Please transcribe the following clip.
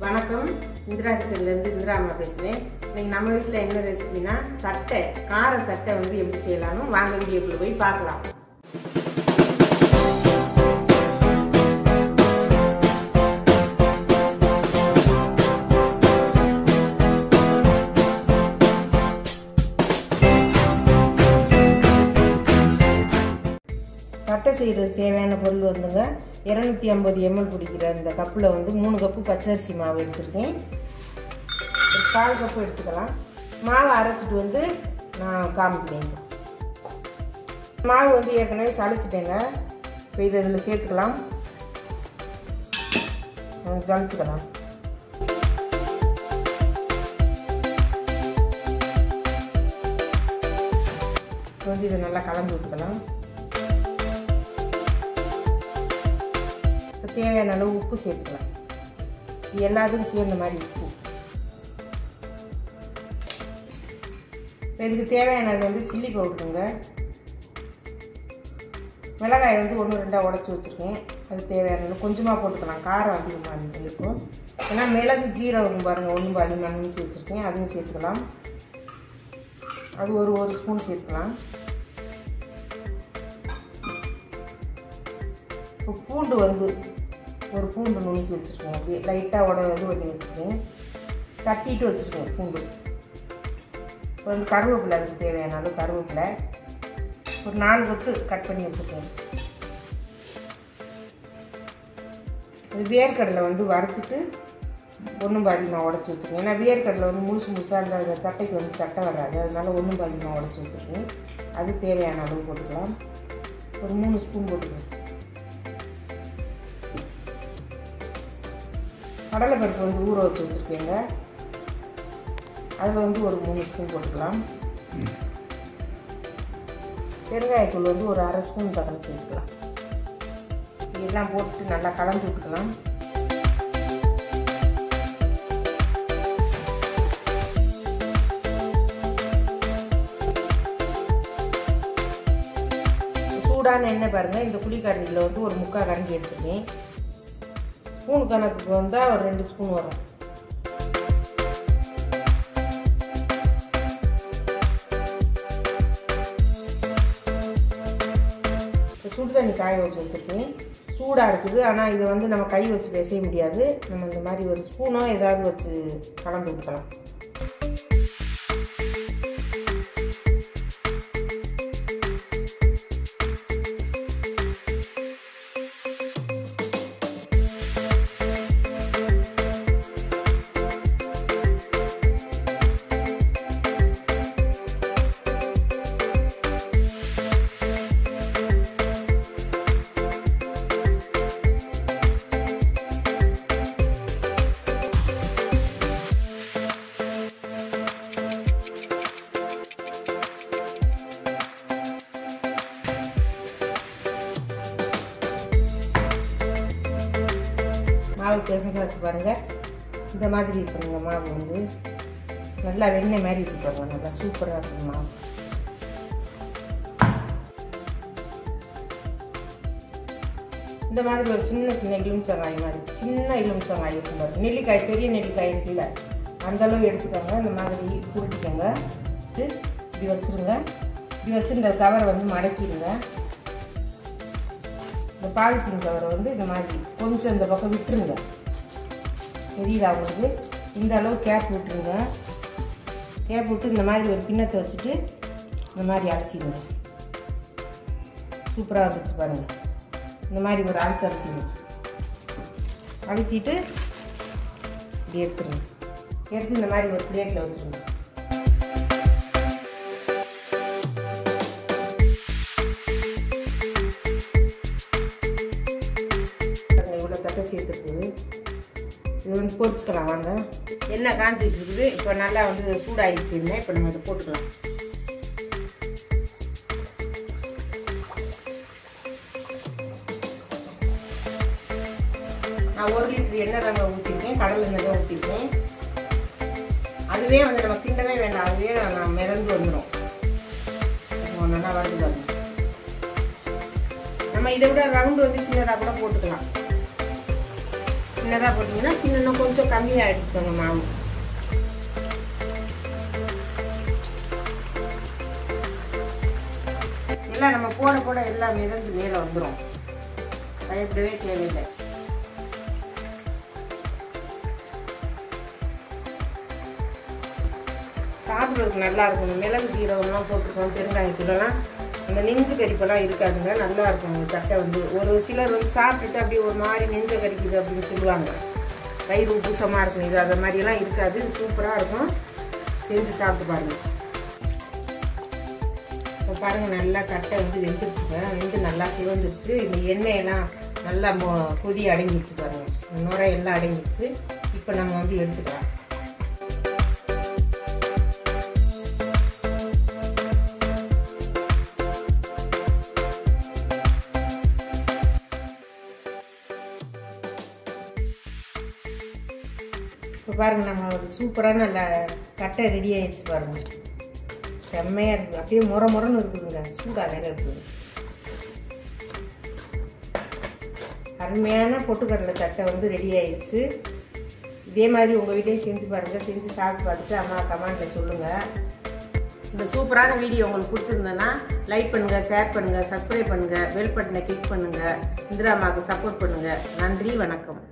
வணக்கம், இந்திரா கிச்சன்லேருந்து இந்திரா அம்மா பேசுகிறேன். இன்னைக்கு நம்ம வீட்டில் என்ன ரெசிபினா தட்டை, கார தட்டை வந்து எப்படி செய்யலாம்னு வாங்க வீடியோக்குள்ள போய் பார்க்கலாம். தட்டை செய்கிறது தேவையான பொருள் வந்துங்க 250 ml பிடிக்கிற இந்த கப்பில் வந்து 3 கப்பு பச்சரிசி மாவு எடுத்துருக்கேன். ஒரு 1/4 கப்பு எடுத்துக்கலாம். மாவை அரைச்சிட்டு வந்து நான் காமிக்கிறேன். மாவு வந்து ஏற்கனவே சளிச்சிட்டேங்க. இப்போ இதை இதில் சேர்த்துக்கலாம். ஜலிச்சுக்கலாம். இப்போ வந்து இதை நல்லா கலந்து விட்டுக்கலாம். தேவையான அளவு உப்பு சேர்த்துக்கலாம். இது எல்லாத்துக்கும் சேர்ந்த மாதிரி உப்பு. இதுக்கு தேவையானது வந்து சில்லி பவுடருங்க. மிளகாய் வந்து 1-2 உடச்சி வச்சுருக்கேன். அது தேவையானது கொஞ்சமாக போட்டுக்கலாம். காரம் அதிகமாக இருக்கும். ஏன்னா மிளகு ஜீரகம் பாருங்கள் 1 பாதி நுணுக்கி வச்சுருக்கேன். அதுவும் சேர்த்துக்கலாம். அது ஒரு ஸ்பூன் சேர்த்துக்கலாம். இப்போ பூண்டு வந்து ஒரு பூண்டு நுணுக்கி வச்சுருக்கேன். அப்படியே லைட்டாக இது பண்ணி வச்சுருக்கேன். தட்டிட்டு வச்சுருக்கேன் பூண்டு. இப்போ வந்து கருவேப்பிலை, அதுக்கு தேவையான அளவு கருவேப்பிலை ஒரு 4 கொத்து கட் பண்ணி வச்சுருக்கேன். இது வேர்க்கடலை வந்து வறுத்துட்டு 1 பாதி நான் உடச்சி வச்சுருக்கேன். ஏன்னா வேர்க்கடலை வந்து முழுசாக அந்த தட்டைக்கு வந்து தட்டை வராது. அதனால 1 பாதி நான் உடச்சி வச்சுருக்கேன். அது தேவையான அளவு போட்டுக்கலாம். ஒரு 3 ஸ்பூன் போட்டுக்கலாம். கடலைப்பருப்பு வந்து ஊற வச்சு வச்சுருக்கேங்க. அதில் வந்து ஒரு 3 ஸ்பூன் போட்டுக்கலாம். பெருங்காயத்தூள் வந்து ஒரு 1/2 ஸ்பூன் பக்கம் சேர்த்துக்கலாம். இதெல்லாம் போட்டு நல்லா கலந்து விட்டுக்கலாம். சூடான எண்ணெய் பாருங்கள். இந்த புளிக்கரண்டியில் வந்து ஒரு 3/4 கரண்டி எடுத்துருக்கேன். ஸ்பூன் கணக்குக்கு வந்தால் ஒரு 2 ஸ்பூன் வரும். சுடு தண்ணி காய வச்சு வச்சுருக்கேன். சூடாக இருக்குது. ஆனால் இதை வந்து நம்ம கை வச்சு பிசைய முடியாது. நம்ம இந்த மாதிரி ஒரு ஸ்பூனோ ஏதாவது வச்சு கலந்து விட்டுக்கலாம். மாவு பிசைஞ்சு வச்சு பாருங்கள். இந்த மாதிரி இருக்குங்க மாவு வந்து நல்லா வெண்ணெய் மாதிரி இருக்கு பாருங்க. நல்லா சூப்பராக இருக்கும் மாவு. இந்த மாதிரி ஒரு சின்ன எலுமிச்சங்காய் மாதிரி சின்ன எலுமிச்சங்காய் இருக்கும் பாருங்க. நெல்லிக்காய், பெரிய நெல்லிக்காய் இருக்குல்ல, அந்தளவு எடுத்துக்கோங்க. இந்த மாதிரி உருட்டிக்கோங்க. இப்படி வச்சுருங்க. இப்படி வச்சு இந்த கவரை வந்து மடக்கிடுங்க. இந்த பாலித்தீன் கவரை வந்து இந்த மாதிரி கொஞ்சம் இந்த பக்கம் விட்டுருங்க. தெரியுதா உங்களுக்கு? இந்த அளவு கேப் விட்டுருங்க. கேப் விட்டு இந்த மாதிரி ஒரு கிண்ணத்தை வச்சுட்டு இந்த மாதிரி அரைச்சிடுங்க. சூப்பராக வந்துச்சு பாருங்கள். இந்த மாதிரி ஒரு அரைச்சிடுங்க. அரைச்சிட்டு இப்படி எடுத்துருங்க. எடுத்து இந்த மாதிரி ஒரு பிளேட்டில் வச்சுருங்க. தட்டை சேர்த்துருக்குது. இது வந்து பொரிச்சுக்கலாம். வாங்க, எண்ணெய் காஞ்சிட்டு இருக்குது. இப்போ நல்லா வந்து சூடாகிடுச்சுன்னு இப்போ நம்ம இதை போட்டுக்கலாம். நான் 1 லிட்டர் எண்ணெய் தாங்க ஊற்றிருக்கேன். கடலை எண்ணெய் தான் ஊற்றிருக்கேன். அதுவே வந்து நம்ம கிண்டவே வேண்டாம். அதுவே நான் மிதந்து வந்துடும். நல்லா வருது. நம்ம இதை விட ரவுண்டு வந்து சின்னதாக கூட போட்டுக்கலாம். சின்னதாக போட்டிங்கன்னா சின்ன கொஞ்சம் கம்மியாக எடுத்துக்கோங்க மாவு. எல்லாம் நம்ம போட போட எல்லாம் மிதந்து மேலே வந்துடும், பயப்படவே தேவையில்லை. சாப்பிட்றதுக்கு நல்லா இருக்கும். மிளகு சீரகம்லாம் போட்டுருக்கோம், பெருங்காயத்துலலாம் அந்த நெஞ்சு கறிப்பெல்லாம் இருக்காதுங்க, நல்லா இருக்கும். அந்த தட்டை வந்து ஒரு சிலர் வந்து சாப்பிட்டுட்டு அப்படியே ஒரு மாதிரி நெஞ்ச கறிக்குது அப்படின்னு சொல்லுவாங்க, வயிறு உப்புசமாக இருக்கும். இது அந்த மாதிரிலாம் இருக்காது, இது சூப்பராக இருக்கும். செஞ்சு சாப்பிட்டு பாருங்கள். இப்போ பாருங்கள், நல்லா தட்டை வந்து வெந்துருச்சுங்க, வெந்து நல்லா சிவந்துருச்சு. இந்த எண்ணெயெல்லாம் நல்லா கொதி அடங்கிடுச்சு பாருங்கள், நுரை எல்லாம் அடங்கிடுச்சு. இப்போ நம்ம வந்து எடுத்துக்கலாம். இப்போ பாருங்கள், நம்ம ஒரு சூப்பரான தட்டை ரெடி ஆகிடுச்சு பாருங்கள். செம்மையாக இருக்குது, அப்படியே முறன்னு இருக்குதுங்க, சூடாக வேறு இருக்குது. அருமையான பொட்டுக்கடலை தட்டை வந்து ரெடி ஆகிடுச்சு. இதே மாதிரி உங்கள் வீட்டையும் செஞ்சு பாருங்கள். செஞ்சு சாப்பிட்டு பார்த்துட்டு அம்மா கமெண்டில் சொல்லுங்கள். இந்த சூப்பரான வீடியோ உங்களுக்கு பிடிச்சிருந்தேன்னா லைக் பண்ணுங்கள், ஷேர் பண்ணுங்கள், சப்ஸ்கிரைப் பண்ணுங்கள், பெல் பட்டனை கிளிக் பண்ணுங்கள். இந்திரா அம்மாவுக்கு சப்போர்ட் பண்ணுங்கள். நன்றி, வணக்கம்.